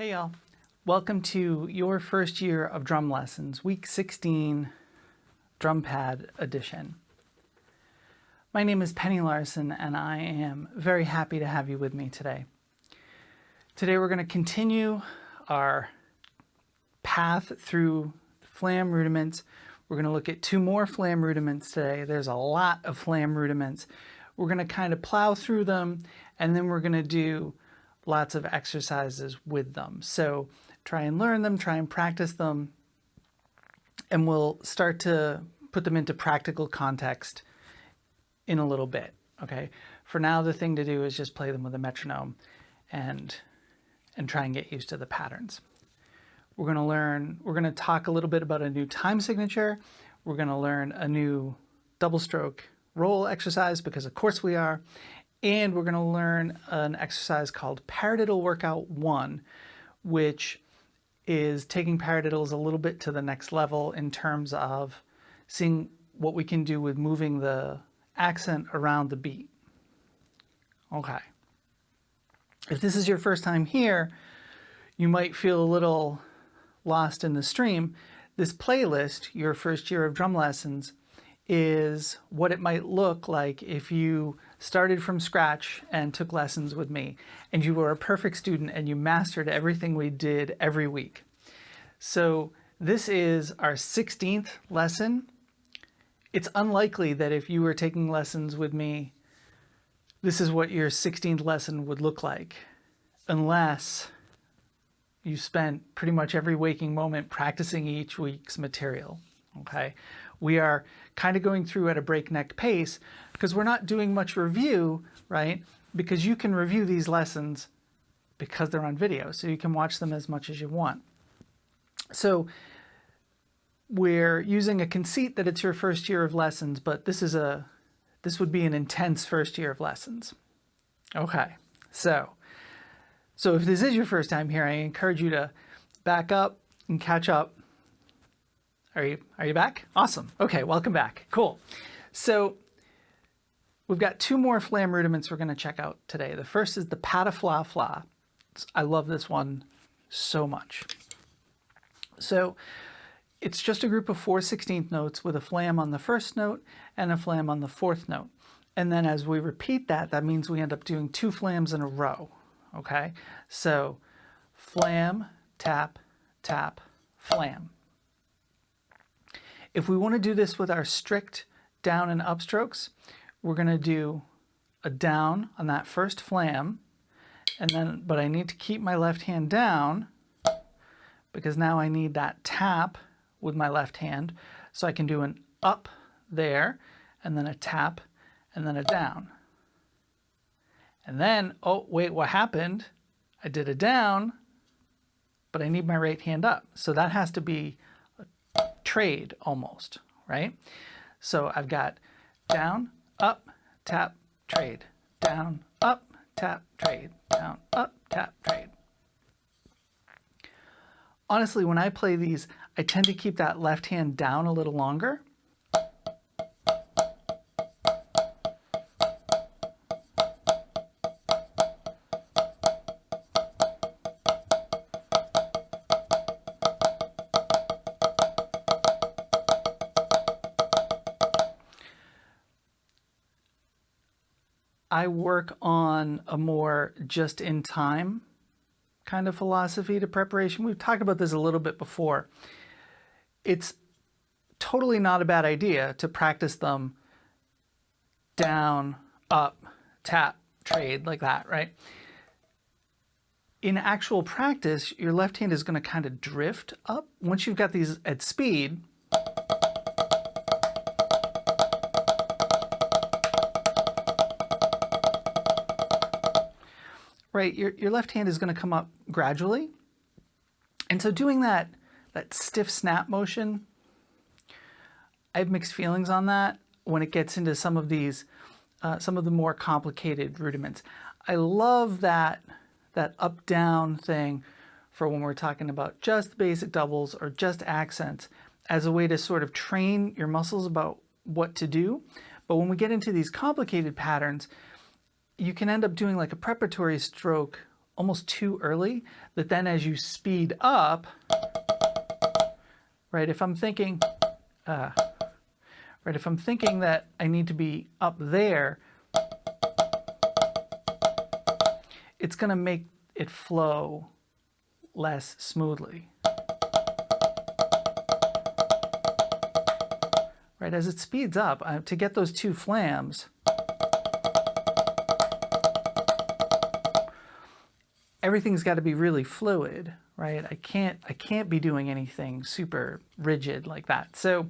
Hey y'all, welcome to your first year of drum lessons, week 16, drum pad edition. My name is Penny Larson and I am very happy to have you with me today. Today we're going to continue our path through Flam Rudiments. We're going to look at two more Flam Rudiments today. There's a lot of Flam Rudiments. We're going to kind of plow through them and then we're going to do lots of exercises with them. So try and learn them, try and practice them, and we'll start to put them into practical context in a little bit, okay? For now, the thing to do is just play them with a metronome and try and get used to the patterns. We're going to talk a little bit about a new time signature. We're going to learn a new double stroke roll exercise, because of course we are. And we're going to learn an exercise called Paradiddle Workout One, which is taking paradiddles a little bit to the next level in terms of seeing what we can do with moving the accent around the beat. Okay. If this is your first time here, you might feel a little lost in the stream. This playlist, Your First Year of Drum Lessons, is what it might look like if you started from scratch and took lessons with me and you were a perfect student and you mastered everything we did every week. So this is our 16th lesson. It's unlikely that if you were taking lessons with me, this is what your 16th lesson would look like, unless you spent pretty much every waking moment practicing each week's material, okay? We are kind of going through at a breakneck pace because we're not doing much review, right? Because you can review these lessons because they're on video, so you can watch them as much as you want. So we're using a conceit that it's your first year of lessons, but this would be an intense first year of lessons. Okay, so if this is your first time here, I encourage you to back up and catch up. Are you back? Awesome. Okay, welcome back. Cool. So we've got two more Flam Rudiments we're going to check out today. The first is the Pataflafla. I love this one so much. So it's just a group of 4/16 notes with a flam on the first note and a flam on the fourth note. And then as we repeat that, that means we end up doing two flams in a row. Okay? So flam, tap, tap, flam. If we want to do this with our strict down and up strokes, we're going to do a down on that first flam, but I need to keep my left hand down because now I need that tap with my left hand. So I can do an up there, and then a tap, and then a down. And then, oh, wait, what happened? I did a down, but I need my right hand up. So that has to be trade almost, right? So I've got down, up, tap, trade, down, up, tap, trade, down, up, tap, trade. Honestly, when I play these, I tend to keep that left hand down a little longer. I work on a more just-in-time kind of philosophy to preparation. We've talked about this a little bit before. It's totally not a bad idea to practice them down, up, tap, trade, like that, right? In actual practice, your left hand is going to kind of drift up. Once you've got these at speed, right, your left hand is going to come up gradually. And so doing that stiff snap motion, I have mixed feelings on that when it gets into some of these, some of the more complicated rudiments. I love that up-down thing for when we're talking about just basic doubles or just accents as a way to sort of train your muscles about what to do. But when we get into these complicated patterns, you can end up doing like a preparatory stroke almost too early, that then as you speed up, right, if I'm thinking, right, if I'm thinking that I need to be up there, it's going to make it flow less smoothly. Right, as it speeds up, to get those two flams, everything's got to be really fluid, right? I can't be doing anything super rigid like that. So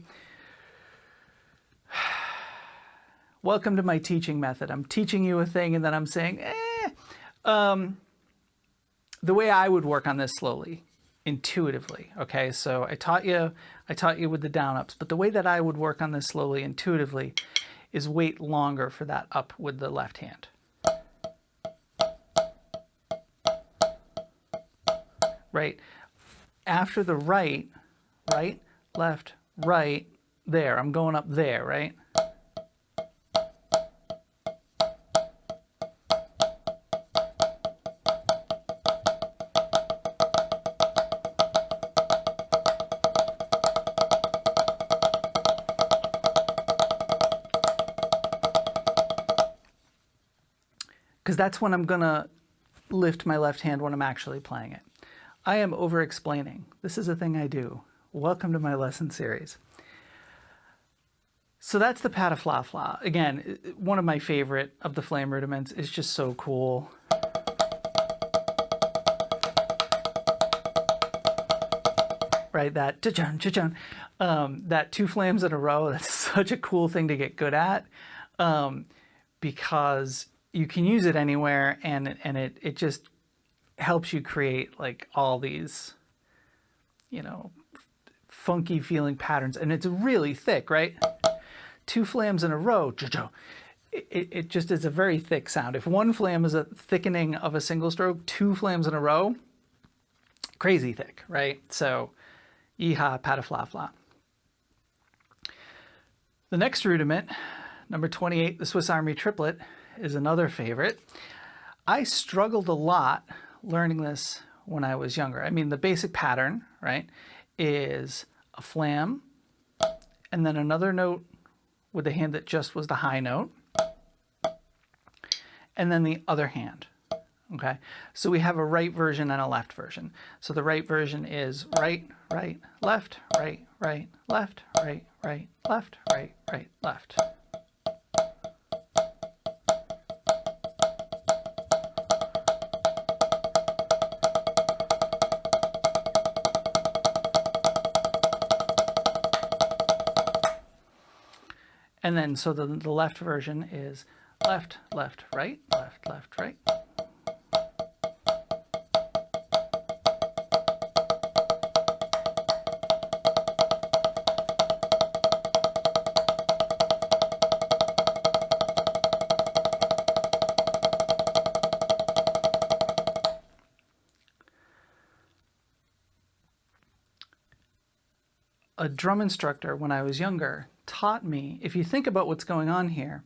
welcome to my teaching method. I'm teaching you a thing and then I'm saying, the way I would work on this slowly, intuitively, okay? So I taught you with the down ups, but the way that I would work on this slowly, intuitively, is wait longer for that up with the left hand. Right? After the right, left, right, there. I'm going up there, right? Because that's when I'm gonna lift my left hand when I'm actually playing it. I am over-explaining. This is a thing I do. Welcome to my lesson series. So that's the Pataflafla. Again, one of my favorite of the Flam Rudiments. Is just so cool. Right, that cha-chun, cha-chun, that two flams in a row, that's such a cool thing to get good at, because you can use it anywhere, and it just helps you create like all these, you know, funky feeling patterns. And it's really thick, right? Two flams in a row, it just is a very thick sound. If one flam is a thickening of a single stroke, two flams in a row, crazy thick, right? So, yeehaw, Pataflafla. The next rudiment, number 28, the Swiss Army Triplet, is another favorite. I struggled a lot learning this when I was younger. I mean, the basic pattern, right, is a flam and then another note with the hand that just was the high note, and then the other hand. Okay, so we have a right version and a left version. So the right version is right, right, left, right, right, left, right, right, left, right, right, left. And then, so the left version is left, left, right, left, left, right. A drum instructor, when I was younger, taught me, if you think about what's going on here,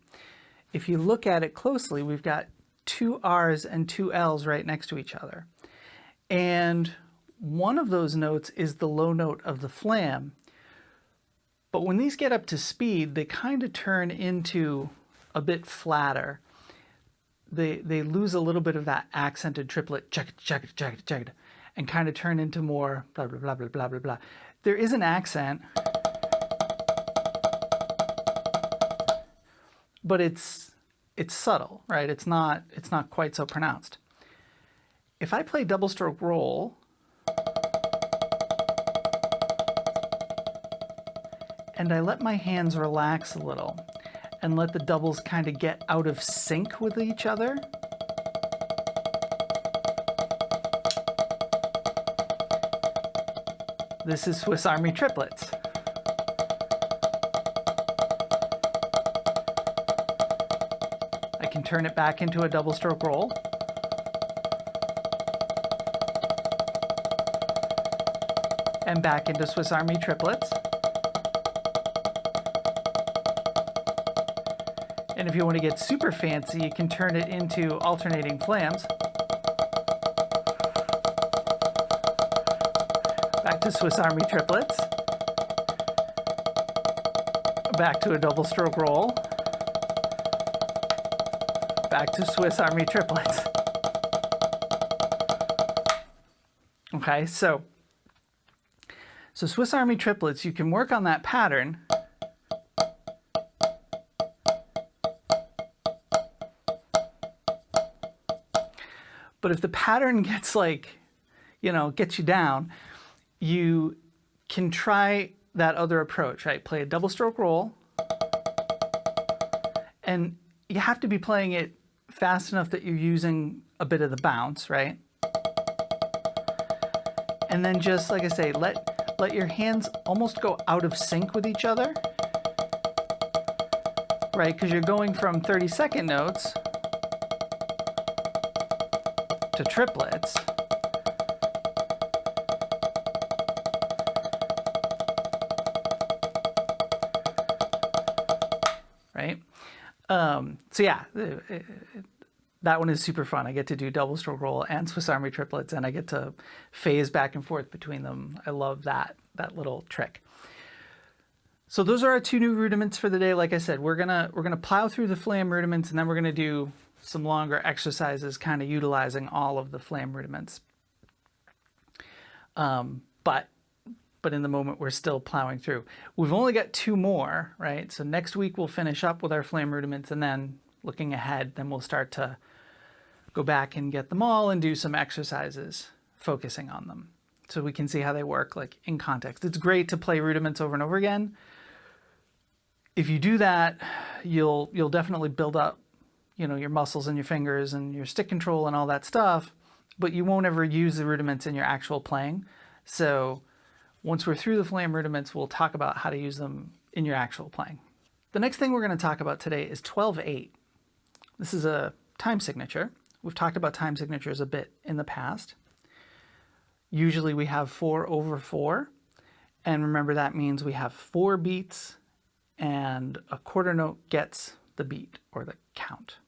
if you look at it closely, we've got two R's and two L's right next to each other. And one of those notes is the low note of the flam. But when these get up to speed, they kind of turn into a bit flatter. They lose a little bit of that accented triplet, check, check, check, check, and kind of turn into more blah, blah, blah, blah, blah, blah, blah. There is an accent, but it's subtle, right? It's not quite so pronounced. If I play double stroke roll, and I let my hands relax a little and let the doubles kind of get out of sync with each other, this is Swiss Army Triplets. I can turn it back into a double stroke roll. And back into Swiss Army Triplets. And if you want to get super fancy, you can turn it into alternating flams. back to Swiss Army Triplets, back to a double stroke roll, back to Swiss Army Triplets. Okay, so Swiss Army Triplets, you can work on that pattern. But if the pattern gets gets you down, you can try that other approach, right? Play a double stroke roll, and you have to be playing it fast enough that you're using a bit of the bounce, right? And then just, like I say, let your hands almost go out of sync with each other, right? Because you're going from 30-second notes to triplets. Right? So yeah, that one is super fun. I get to do double stroke roll and Swiss Army Triplets, and I get to phase back and forth between them. I love that little trick. So those are our two new rudiments for the day. Like I said, we're gonna plow through the Flam Rudiments, and then we're gonna do some longer exercises, kind of utilizing all of the Flam Rudiments. But in the moment, we're still plowing through. We've only got two more, right? So next week we'll finish up with our Flam Rudiments, and then looking ahead, then we'll start to go back and get them all and do some exercises focusing on them, so we can see how they work like in context. It's great to play rudiments over and over again. If you do that, you'll definitely build up, your muscles and your fingers and your stick control and all that stuff, but you won't ever use the rudiments in your actual playing. So once we're through the Flam Rudiments, we'll talk about how to use them in your actual playing. The next thing we're going to talk about today is 12/8. This is a time signature. We've talked about time signatures a bit in the past. Usually we have 4/4, and remember that means we have 4 beats and a quarter note gets the beat or the count.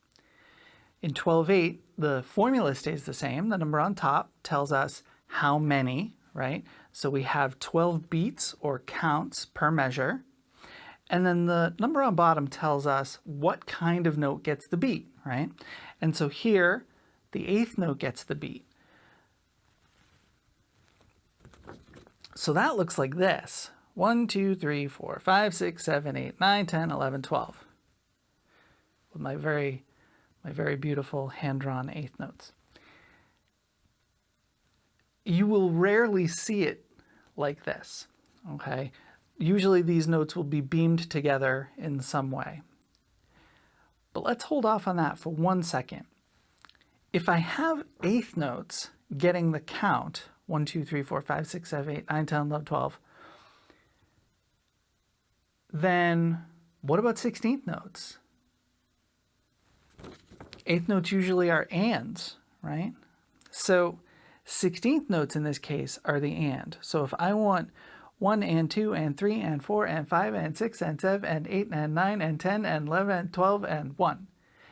In 12/8, the formula stays the same. The number on top tells us how many, right? So we have 12 beats or counts per measure. And then the number on bottom tells us what kind of note gets the beat, right? And so here, the 8th note gets the beat. So that looks like this. 1, 2, 3, 4, 5, 6, 7, 8, 9, 10, 11, 12. With my very beautiful hand-drawn 8th notes. You will rarely see it like this, okay? Usually these notes will be beamed together in some way. But let's hold off on that for 1 second. If I have 8th notes getting the count, 1, 2, 3, 4, 5, 6, 7, 8, 9, 10, 11, 12, then what about 16th notes? 8th notes usually are ands, right? So 16th notes in this case are the and. So if I want 1 and 2 and 3 and 4 and 5 and 6 and 7 and 8 and 9 and 10 and 11 and 12 and 1.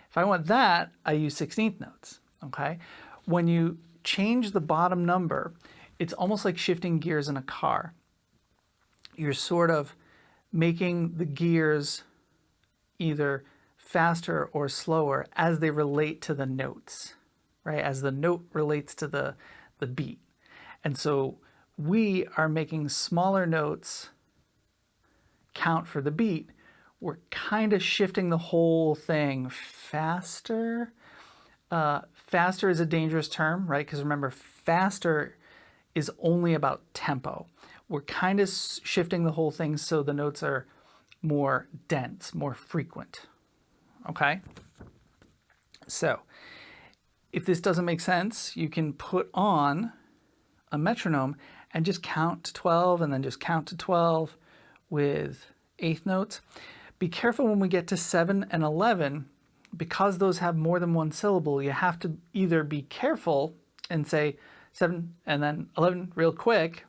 If I want that, I use 16th notes, okay? When you change the bottom number, it's almost like shifting gears in a car. You're sort of making the gears either faster or slower as they relate to the notes, right? As the note relates to the beat. And so we are making smaller notes count for the beat. We're kind of shifting the whole thing faster. Faster is a dangerous term, right? Because remember, faster is only about tempo. We're kind of shifting the whole thing so the notes are more dense, more frequent, okay? So if this doesn't make sense, you can put on a metronome and just count to 12 and then just count to 12 with 8th notes. Be careful when we get to 7 and 11, because those have more than one syllable, you have to either be careful and say 7 and then 11 real quick,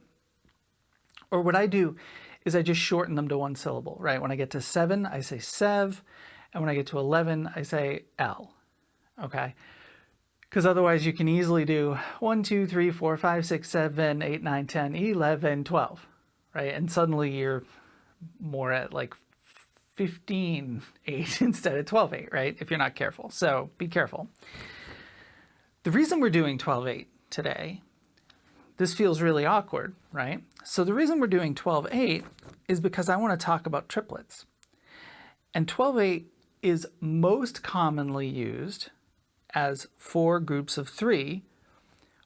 or what I do is I just shorten them to one syllable, right? When I get to 7, I say sev, and when I get to 11, I say L, okay? Because otherwise you can easily do 1, 2, 3, 4, 5, 6, 7, 8, 9, 10, 11, 12, right? And suddenly you're more at like 15, 8 instead of 12, 8, right? If you're not careful. So be careful. The reason we're doing 12, 8 today, this feels really awkward, right? So the reason we're doing 12, 8 is because I want to talk about triplets. And 12, 8 is most commonly used as 4 groups of 3.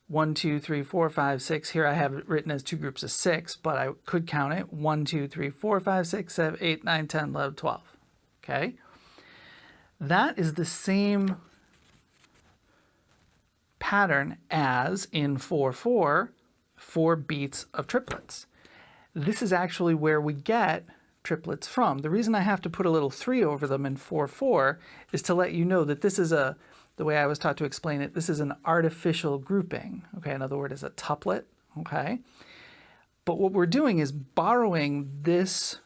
1, 2, 3, 4, 5, 6. Here I have it written as 2 groups of 6, but I could count it. 1, 2, 3, 4, 5, 6, 7, 8, 9, 10, 11, 12. Okay? That is the same pattern as in 4, 4, 4 beats of triplets. This is actually where we get triplets from. The reason I have to put a little 3 over them in 4, 4 is to let you know that this is the way I was taught to explain it, this is an artificial grouping. Okay, in other words, it's a tuplet. Okay, but what we're doing is borrowing this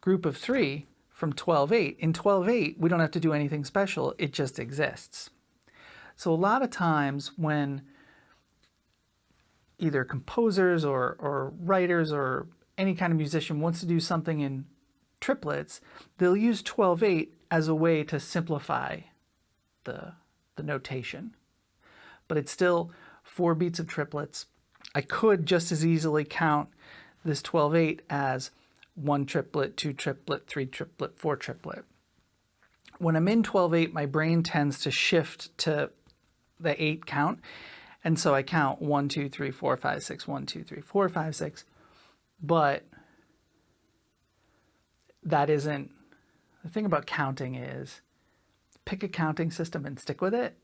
group of 3 from 12, 8. In 12, 8, we don't have to do anything special. It just exists. So a lot of times when either composers or writers or any kind of musician wants to do something in triplets, they'll use 12, 8 as a way to simplify the notation. But it's still 4 beats of triplets. I could just as easily count this 12, 8 as 1 triplet, 2 triplet, 3 triplet, 4 triplet. When I'm in 12, 8, my brain tends to shift to the 8 count. And so I count 1, 2, 3, 4, 5, 6, 1, 2, 3, 4, 5, 6. But that isn't, the thing about counting is pick a counting system and stick with it.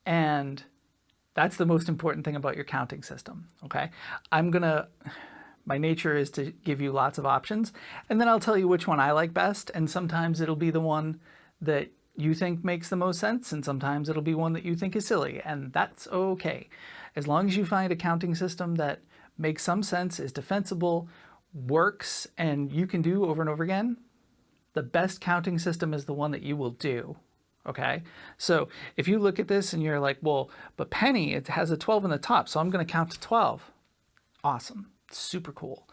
And that's the most important thing about your counting system, okay? My nature is to give you lots of options, and then I'll tell you which one I like best, and sometimes it'll be the one that you think makes the most sense, and sometimes it'll be one that you think is silly, and that's okay. As long as you find a counting system that makes some sense, is defensible, works, and you can do over and over again, the best counting system is the one that you will do. Okay, so if you look at this and you're like, well, but Penny, it has a 12 in the top, so I'm going to count to 12. Awesome, super cool.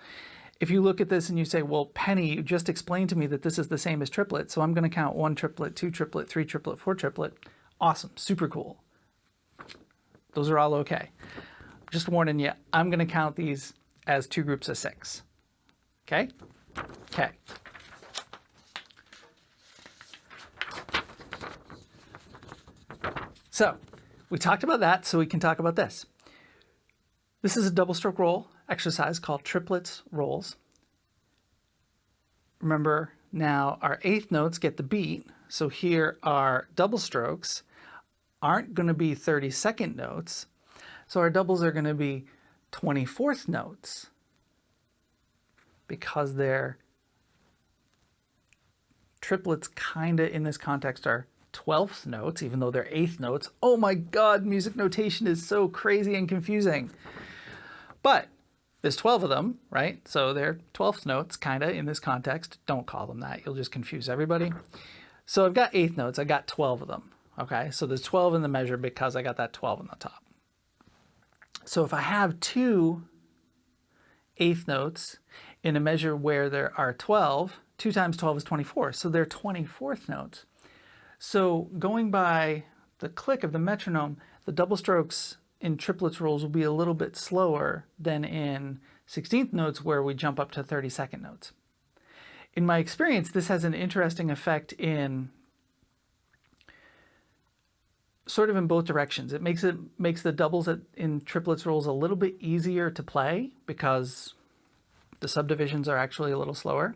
If you look at this and you say, well, Penny, you just explained to me that this is the same as triplet, so I'm going to count 1 triplet, 2 triplet, 3 triplet, 4 triplet. Awesome, super cool. Those are all okay. Just warning you, I'm going to count these as 2 groups of 6. Okay? Okay. So we talked about that, so we can talk about this. This is a double stroke roll exercise called Triplets Rolls. Remember now our 8th notes get the beat, so here our double strokes aren't going to be 32nd notes, so our doubles are going to be 24th notes because they're triplets kind of in this context are 12th notes, even though they're 8th notes. Oh my God, music notation is so crazy and confusing. But there's 12 of them, right? So they're 12th notes, kind of, in this context. Don't call them that. You'll just confuse everybody. So I've got 8th notes. I got 12 of them, okay? So there's 12 in the measure because I got that 12 on the top. So if I have 2 8th notes in a measure where there are 12, 2 times 12 is 24. So they're 24th notes. So going by the click of the metronome, the double strokes in triplets rolls will be a little bit slower than in 16th notes where we jump up to 32nd notes. In my experience, this has an interesting effect in sort of in both directions. It makes the doubles in triplets rolls a little bit easier to play because the subdivisions are actually a little slower.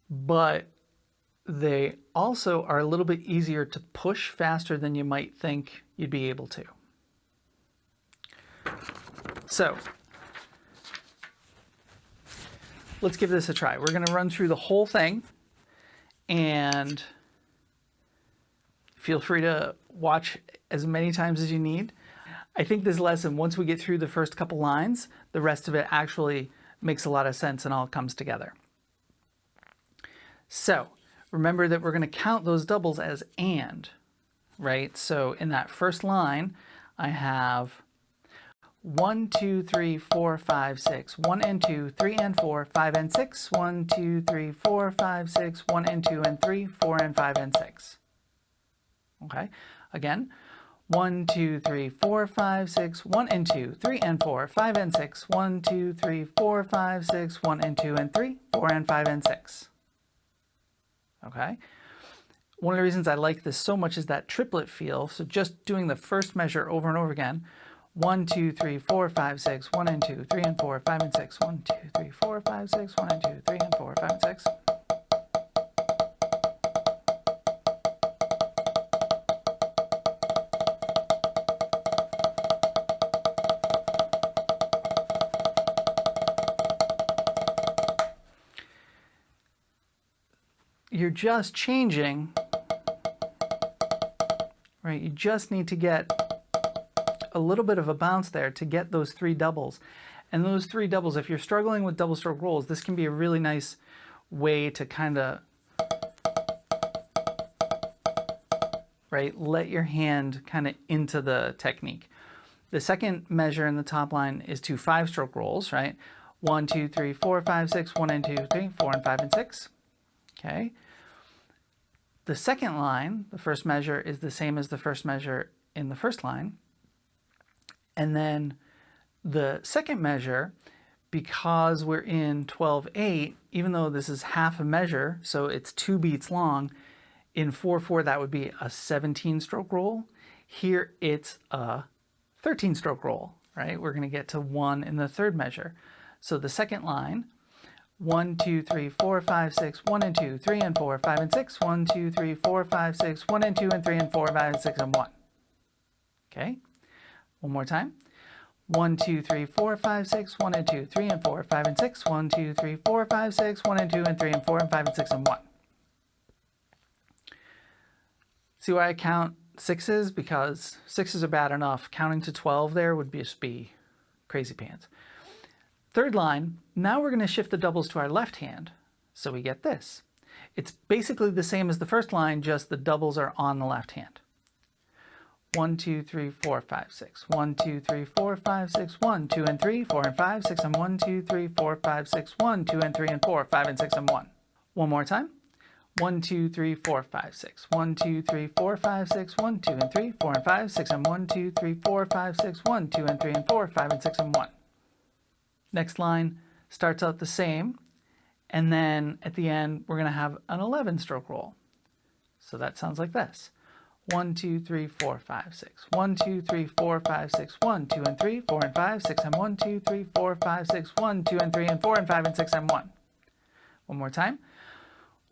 But they also are a little bit easier to push faster than you might think you'd be able to. So let's give this a try. We're going to run through the whole thing, and feel free to watch as many times as you need. I think this lesson, once we get through the first couple lines, the rest of it actually makes a lot of sense and all comes together. So remember that we're going to count those doubles as and. right? So in that first line, I have 1, 2, 3, 4, 5, 6, 1 and 2, 3 and 4, 5 and 6, 1, 2, 3, 4, 5, 6, 1 and 2 and 3, 4 and 5 and 6. Okay, again, 1, 2, 3, 4, 5, 6, 1 and 2, 3 and 4, 5 and 6, 1, 2, 3, 4, 5, 6, 1 and 2 and 3, 4 and 5 and 6. Okay, one of the reasons I like this so much is that triplet feel. So just doing the first measure over and over again. 1, 2, 3, 4, 5, 6, 1 and 2, 3 and 4, 5 and 6, 1, 2, 3, 4, 5, 6, 1 and 2, 3 and 4, 5 and 6. You're just changing, right? You just need to get a little bit of a bounce there to get those 3 doubles. And those 3 doubles, if you're struggling with double stroke rolls, this can be a really nice way to kind of, right, let your hand kind of into the technique. The second measure in the top line is 2 5-stroke rolls, right? 1, 2, 3, 4, 5, 6, 1 and 2, 3, 4 and 5 and 6. Okay. The second line, the first measure, is the same as the first measure in the first line. And then the second measure, because we're in 12/8, even though this is half a measure, so it's 2 beats long, in 4/4 that would be a 17-stroke roll. Here it's a 13-stroke roll, right? We're going to get to 1 in the third measure. So the second line, 1, 2, 3, 4, 5, 6, 1 and 2, 3 and 4, 5 and 6, 1, 2, 3, 4, 5, 6, 1 and 2 and 3 and 4, 5 and 6 and 1. Okay, one more time. 1, 2, 3, 4, 5, 6, 1 and 2, 3 and 4, 5 and 6, 1, 2, 3, 4, 5, 6, 1 and 2 and 3 and 4 and 5 and 6 and 1. See why I count 6s? Because 6s are bad enough. Counting to 12 there would just be crazy pants. Third line, now we're going to shift the doubles to our left hand. So we get this. It's basically the same as the first line, just the doubles are on the left hand. 1, 2, 3, 4, 5, 6. 1, 2, 3, 4, 5, 6, 1, 2 and 3, 4 and 5, 6 and 1, 2, 3, 4, 5, 6, 1, 2 and 3 and 4, 5 and 6 and 1. One more time. 1, 2, 3, 4, 5, 6. 1, 2, 3, 4, 5, 6, 1, 2 and 3, 4 and 5, 6 and 1, 2, 3, 4, 5, 6, 1, 2 and 3 and 4, 5 and 6 and 1. Next line starts out the same, and then at the end we're going to have an 11-stroke roll. So that sounds like this. 1, 2, 3, 4, 5, 6. 1, 2, 3, 4, 5, 6, 1, 2 and 3, 4 and 5, 6 and 1, 2, 3, 4, 5, 6, 1, 2 and 3 and 4 and 5 and 6 and 1. One more time.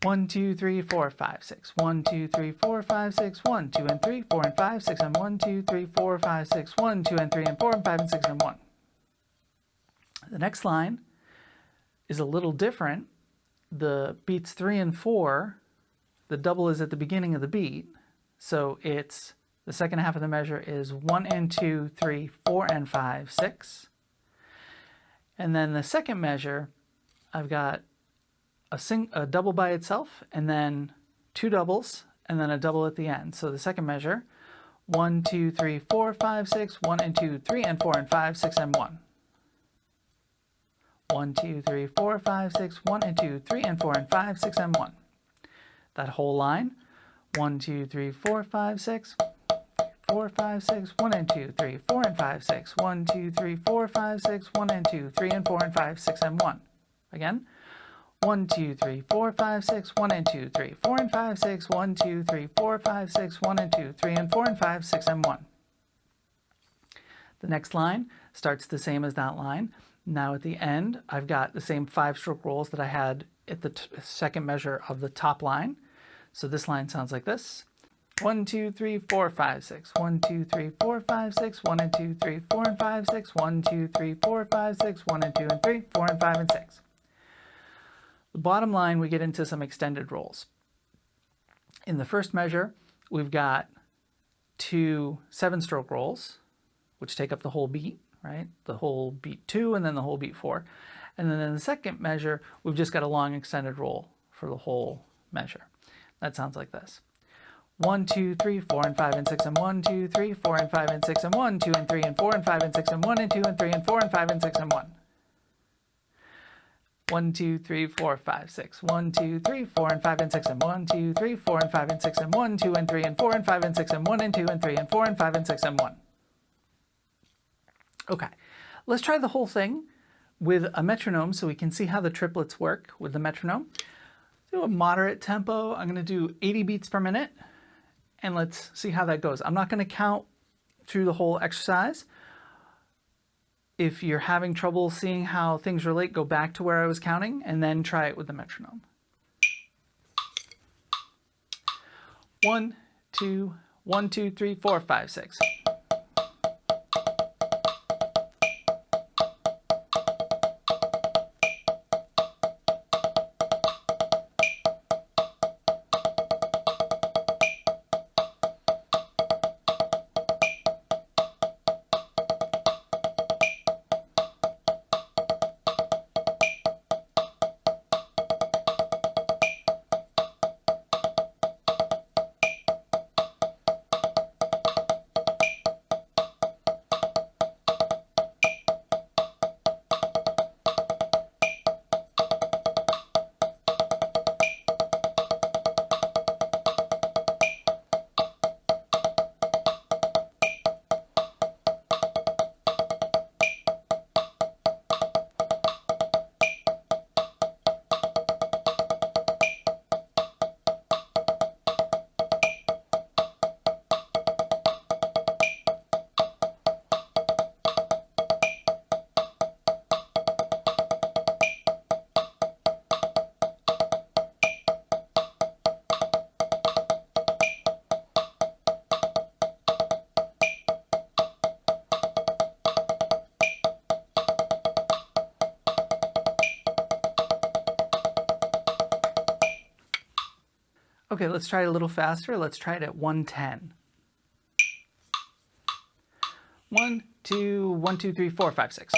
1, 2, 3, 4, 5, 6. 1, 2, 3, 4, 5, 6, 1, 2 and 3, 4 and 5, 6 and 1, 2, 3, 4, 5, 6, 1, 2 and 3 and 4 and 5 and 6 and 1. The next line is a little different. The beats 3 and 4, the double is at the beginning of the beat. So it's the second half of the measure is 1 and 2, 3, 4 and 5, 6. And then the second measure, I've got a double by itself, and then 2 doubles, and then a double at the end. So the second measure, 1, 2, 3, 4, 5, 6, 1 and 2, 3 and 4 and 5, 6 and 1. 1, 2, 3, 4, 5, 6, 1 and 2, 3 and 4 and 5, 6 and 1. That whole line, 1, 2, 3, 4, 5, 6, 4, 5, 6, 1 and 2, 3, 4 and 5, 6, 1, 2, 3, 4, 5, 6, 1 and 2, 3 and 4 and 5, 6 and 1. Again, 1, 2, 3, 4, 5, 6, 1 and 2, 3, 4 and 5, 6, 1, 2, 3, 4, 5, 6, 1 and 2, 3 and 4 and 5, 6 and 1. The next line starts the same as that line. Now at the end, I've got the same 5-stroke rolls that I had at the second measure of the top line. So this line sounds like this. 1, 2, 3, 4, 5, 6. 1, 2, 3, 4, 5, 6. 1 and 2, 3, 4 and 5, 6. 1, 2, 3, 4, 5, 6. 1 and 2 and 3, 4 and 5 and 6. The bottom line, we get into some extended rolls. In the first measure, we've got 2 7-stroke rolls, which take up the whole beat, right? The whole beat 2 and then the whole beat 4. And then in the second measure, we've just got a long extended roll for the whole measure. That sounds like this. 1, 2, 3, 4, and 5, and 6, and 1, 2, 3, 4, and 5, and 6, and 1, 2, and 3, and 4, and 5, and 6, and 1, and 2, and 3, and 4, and 5, and 6, and 1. 1, 2, 3, 4, 5, 6. 1, 2, 3, 4, and 5, and 6, and 1, 2, 3, 4, and 5, and 6, and 1, 2, and 3, and 4, and 5, and 6, and 1, and 2, and 3, and 4, and 5, and 6, and 1. Okay, let's try the whole thing with a metronome so we can see how the triplets work with the metronome. Do a moderate tempo. I'm going to do 80 beats per minute, and let's see how that goes. I'm not going to count through the whole exercise. If you're having trouble seeing how things relate, go back to where I was counting and then try it with the metronome. 1, 2, 1, 2, 3, 4, 5, 6. Okay, let's try it a little faster. Let's try it at 110. 1, 2, 1, 2, 3, 4, 5, 6.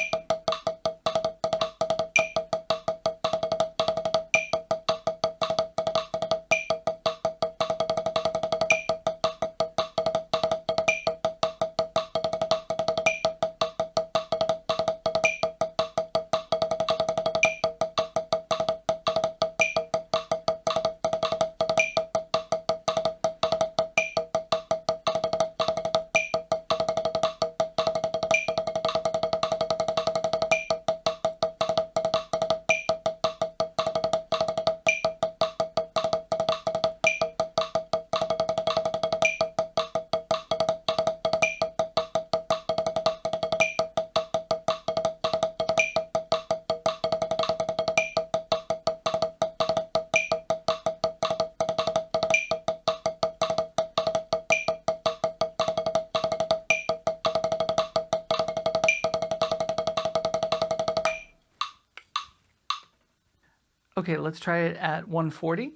Okay, let's try it at 140.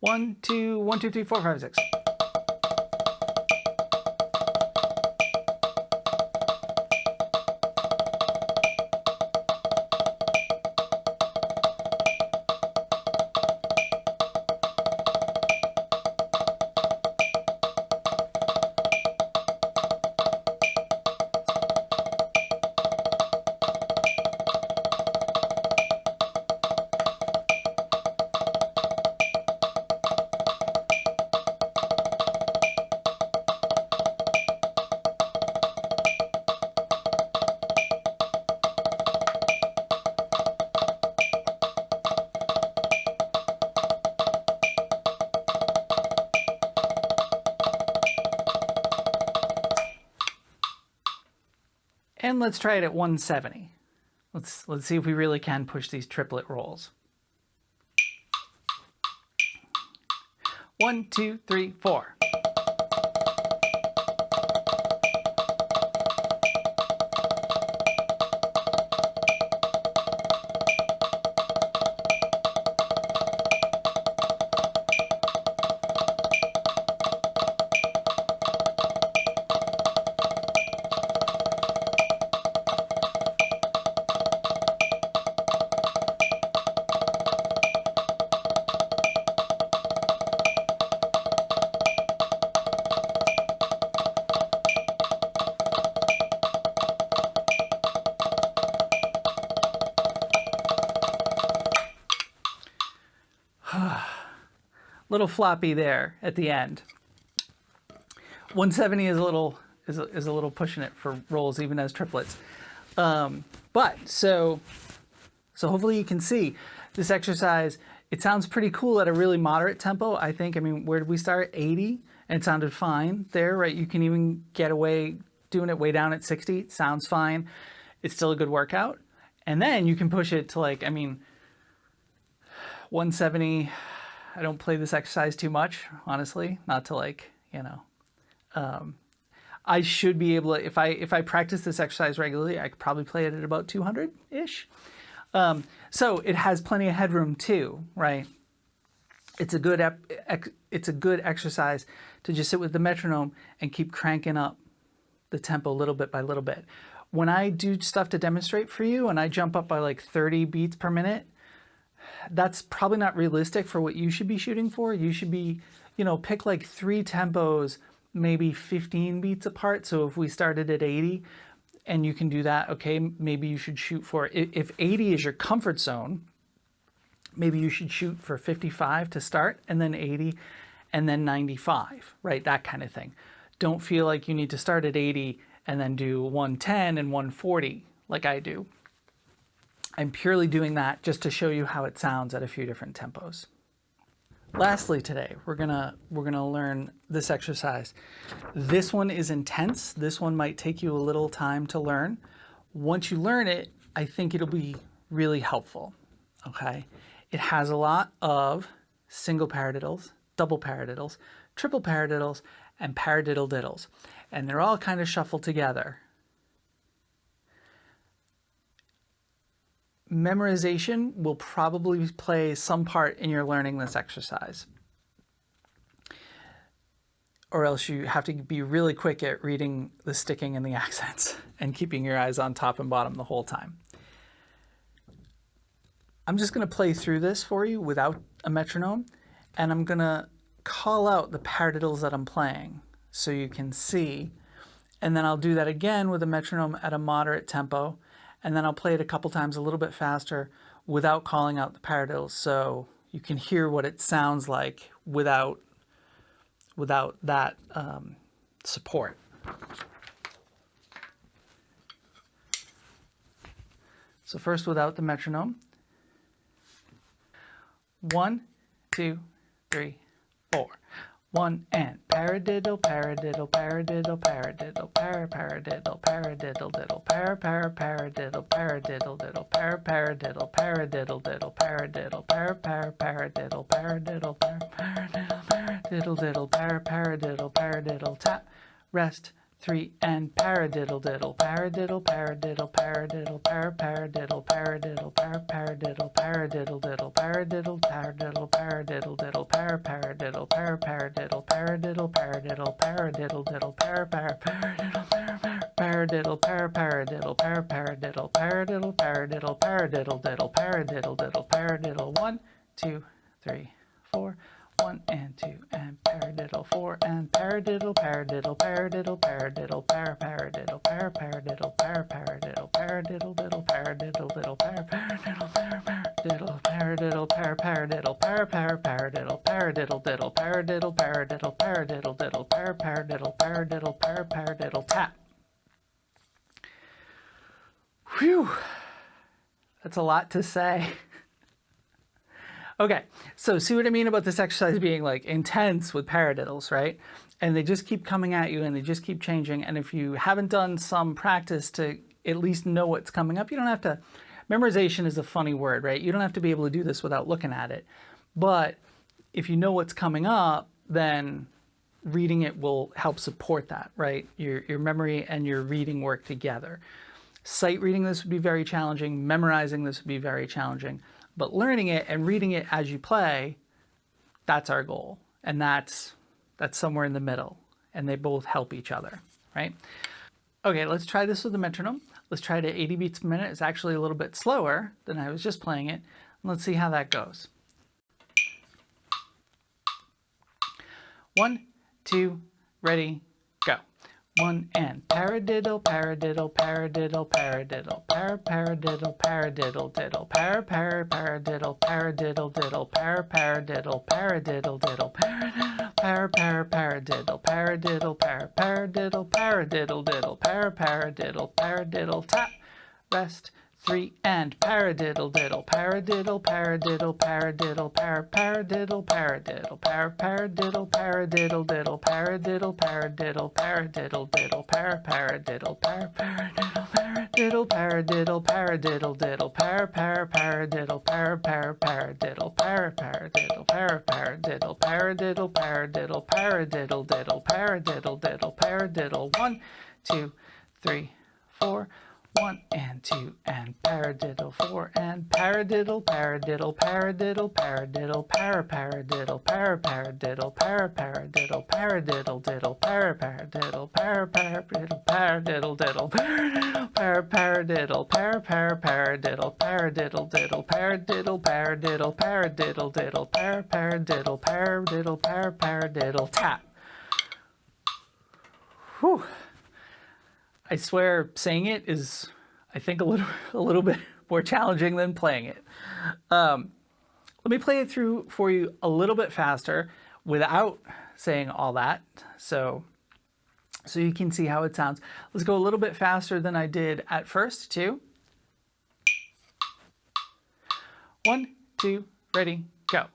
1, 2, 1, 2, 3, 4, 5, 6. And let's try it at 170. Let's see if we really can push these triplet rolls. 1, 2, 3, 4. little floppy there at the end. 170 is a little pushing it for rolls, even as triplets. But so hopefully you can see this exercise. It sounds pretty cool at a really moderate tempo, I think. I mean, where did we start? 80, and it sounded fine there, right? You can even get away doing it way down at 60. It sounds fine. It's still a good workout. And then you can push it to, like, I mean, 170. I don't play this exercise too much, honestly, not to, like, you know, I should be able to, if I practice this exercise regularly, I could probably play it at about 200-ish. So it has plenty of headroom too, right? It's a good exercise to just sit with the metronome and keep cranking up the tempo little bit by little bit. When I do stuff to demonstrate for you and I jump up by like 30 beats per minute, that's probably not realistic for what you should be shooting for. You should be, you know, pick like 3 tempos, maybe 15 beats apart. So if we started at 80, and you can do that, okay, maybe you should shoot for, if 80 is your comfort zone, maybe you should shoot for 55 to start, and then 80, and then 95, right? That kind of thing. Don't feel like you need to start at 80 and then do 110 and 140 like I do. I'm purely doing that just to show you how it sounds at a few different tempos. Lastly today, we're gonna learn this exercise. This one is intense. This one might take you a little time to learn. Once you learn it, I think it'll be really helpful, okay? It has a lot of single paradiddles, double paradiddles, triple paradiddles, and paradiddle diddles. And they're all kind of shuffled together. Memorization will probably play some part in your learning this exercise. Or else you have to be really quick at reading the sticking and the accents and keeping your eyes on top and bottom the whole time. I'm just going to play through this for you without a metronome, and I'm going to call out the paradiddles that I'm playing so you can see, and then I'll do that again with a metronome at a moderate tempo, and then I'll play it a couple times a little bit faster without calling out the paradiddles so you can hear what it sounds like without that support. So first without the metronome. 1, 2, 3, 4. 1 and paradiddle, paradiddle, paradiddle, paradiddle, paradiddle, paradiddle, diddle, paradiddle, paradiddle, diddle, paradiddle, paradiddle, diddle, paradiddle, paradiddle, paradiddle, paradiddle, diddle, paradiddle, paradiddle, tap, rest, 3 and paradiddle, diddle, paradiddle, paradiddle, paradiddle, paradiddle, paradiddle, paradiddle, paradiddle, diddle, paradiddle, paradiddle, paradiddle, diddle, paradiddle, paradiddle, paradiddle, paradiddle, paradiddle, diddle, paradiddle, paradiddle, paradiddle, paradiddle, paradiddle, paradiddle, paradiddle, diddle, paradiddle, diddle, paradiddle, 1, 2, 3, 4. 1 and 2 and paradiddle, 4 and paradiddle, paradiddle, paradiddle, paradiddle, paradiddle, paradiddle, paradiddle, paradiddle, diddle, paradiddle, diddle, paradiddle, paradiddle, paradiddle, paradiddle, paradiddle, paradiddle, diddle, paradiddle, paradiddle, paradiddle, diddle, paradiddle, paradiddle, paradiddle, tap. Whew, that's a lot to say. Okay, so see what I mean about this exercise being like intense with paradiddles, right? And they just keep coming at you and they just keep changing. And if you haven't done some practice to at least know what's coming up, you don't have to, memorization is a funny word, right? You don't have to be able to do this without looking at it. But if you know what's coming up, then reading it will help support that, right? Your memory and your reading work together. Sight reading this would be very challenging. Memorizing this would be very challenging. But learning it and reading it as you play, that's our goal. And that's somewhere in the middle. And they both help each other, right? Okay, let's try this with the metronome. Let's try it at 80 beats per minute. It's actually a little bit slower than I was just playing it. Let's see how that goes. 1, 2, ready, go. 1 and paradiddle, paradiddle, paradiddle, paradiddle, paradiddle, paradiddle, diddle, paradiddle, paradiddle, diddle, paradiddle, paradiddle, diddle, paradiddle, paradiddle, paradiddle, paradiddle, diddle, paradiddle, paradiddle, tap, rest, 3 and paradiddle diddle, paradiddle, paradiddle, paradiddle, paradiddle, paradiddle, paradiddle, paradiddle diddle, paradiddle, paradiddle, paradiddle diddle, paradiddle, paradiddle, paradiddle, paradiddle diddle, paradiddle, paradiddle, paradiddle, paradiddle, paradiddle, paradiddle, paradiddle diddle, paradiddle diddle, paradiddle, 1, 2, 3, 4. 1 and 2 and paradiddle, 4 and paradiddle, paradiddle, paradiddle, paradiddle, paradiddle, paradiddle, paradiddle, paradiddle, diddle, paradiddle, paradiddle, paradiddle, diddle, paradiddle, paradiddle, paradiddle, diddle, paradiddle, paradiddle, paradiddle, diddle, paradiddle, paradiddle, paradiddle, tap. Whew. I swear saying it is, I think, a little bit more challenging than playing it. Let me play it through for you a little bit faster without saying all that, so you can see how it sounds. Let's go a little bit faster than I did at first, too. 1, 2, ready, go.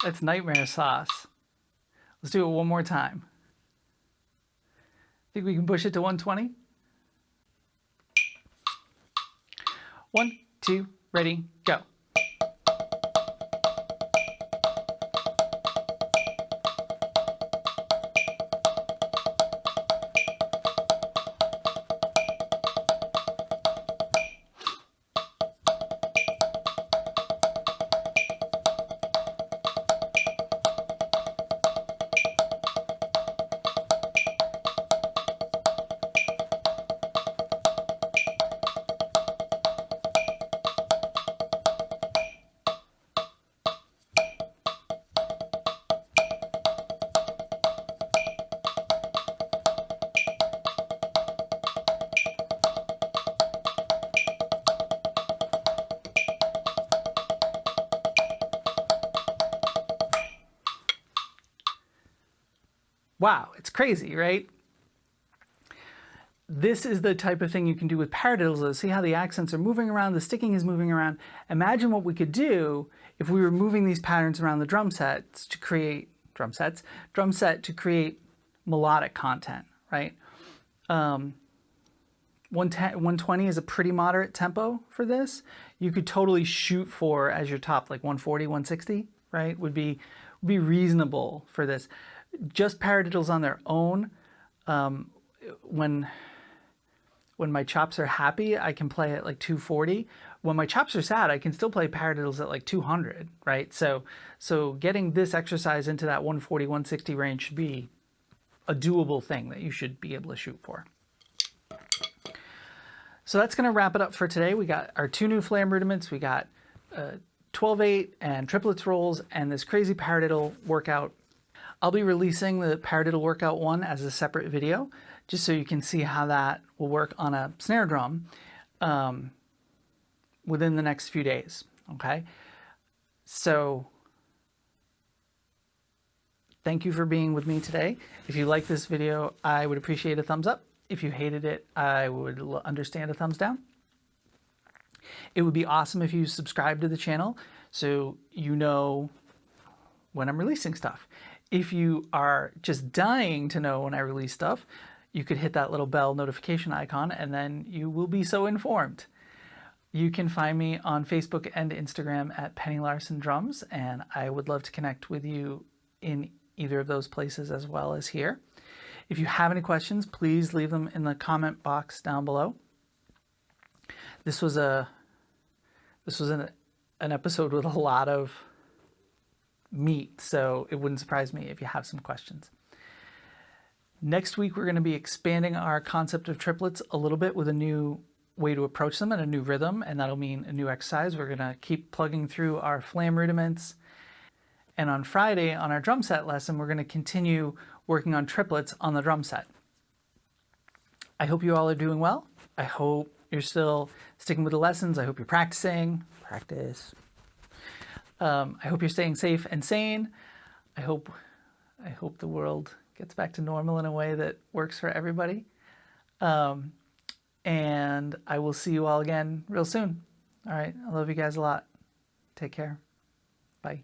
That's nightmare sauce. Let's do it one more time. Think we can push it to 120? 1, 2, ready, go. Wow, it's crazy, right? This is the type of thing you can do with paradiddles. See how the accents are moving around, the sticking is moving around. Imagine what we could do if we were moving these patterns around the drum set to create melodic content, right? 120 is a pretty moderate tempo for this. You could totally shoot for as your top, like 140, 160, right? Would be reasonable for this. Just paradiddles on their own, when my chops are happy, I can play at like 240. When my chops are sad, I can still play paradiddles at like 200, right? So getting this exercise into that 140, 160 range should be a doable thing that you should be able to shoot for. So that's going to wrap it up for today. We got our 2 new Flam Rudiments. We got 12/8 and Triplets Rolls and this crazy Paradiddle workout. I'll be releasing the Paradiddle Workout One as a separate video, just so you can see how that will work on a snare drum within the next few days, okay? So thank you for being with me today. If you like this video, I would appreciate a thumbs up. If you hated it, I would understand a thumbs down. It would be awesome if you subscribe to the channel so you know when I'm releasing stuff. If you are just dying to know when I release stuff, you could hit that little bell notification icon and then you will be so informed. You can find me on Facebook and Instagram at Penny Larson Drums, and I would love to connect with you in either of those places as well as here. If you have any questions, please leave them in the comment box down below. This was an episode with a lot of meat, so it wouldn't surprise me if you have some questions. Next week, we're going to be expanding our concept of triplets a little bit with a new way to approach them and a new rhythm, and that'll mean a new exercise. We're going to keep plugging through our Flam Rudiments. And on Friday, on our drum set lesson, we're going to continue working on triplets on the drum set. I hope you all are doing well. I hope you're still sticking with the lessons. I hope you're practicing. Practice. I hope you're staying safe and sane. I hope the world gets back to normal in a way that works for everybody. And I will see you all again real soon. All right. I love you guys a lot. Take care. Bye.